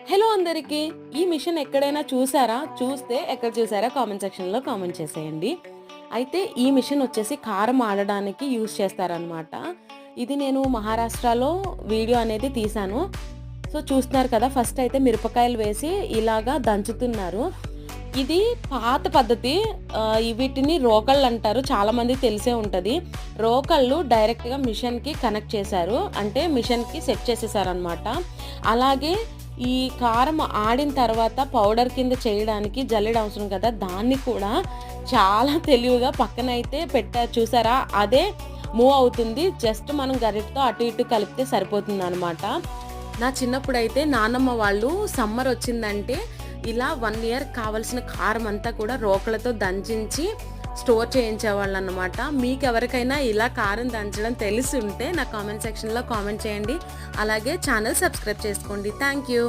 Hello అందరికీ! ఈ machine ఎక్కడైనా చూసారా? చూస్తే ఎక్కడ చూసారా? కామెంట్ సెక్షన్‌లో కామెంట్ చేసేయండి. అయితే ఈ మిషన్ వచ్చేసి కారం ఆడడానికి యూజ్ చేస్తారనమాట. ఇది నేను మహారాష్ట్రలో వీడియో అనేది తీశాను. సో, చూస్తున్నారు కదా! ఫస్ట్ అయితే మిరపకాయలు వేసి ఇలాగా దంచుతున్నారు. ఇది పాత పద్ధతి. వీటిని రోకళ్ళంటారు. చాలామందికి తెలిసే ఉంటది. రోకళ్ళు డైరెక్ట్‌గా మిషన్‌కి కనెక్ట్ చేశారు. అంటే మిషన్‌కి సెట్ చేసేసారనమాట. అలాగే ఈ కారం ఆడిన తర్వాత పౌడర్ కింద చేయడానికి జల్లెడ అవసరం కదా! దాన్ని కూడా చాలా తెలివిగా పక్కనైతే పెట్టారు చూసారా? అదే మూవ్ అవుతుంది. జస్ట్ మనం గరిటెతో అటు ఇటు కలిపితే సరిపోతుందనమాట. నా చిన్నప్పుడైతే నానమ్మ వాళ్ళు సమ్మర్ వచ్చిందంటే ఇలా 1 ఇయర్ కావాల్సిన కారం అంతా కూడా రోకలతో దంచించి స్టోర్ చేయించేవాళ్ళన్నమాట. మీకెవరికైనా ఇలా కారం దంచడం తెలిసుంటే నా కామెంట్ సెక్షన్‌లో కామెంట్ చేయండి. అలాగే ఛానల్ సబ్స్క్రైబ్ చేసుకోండి. Thank you.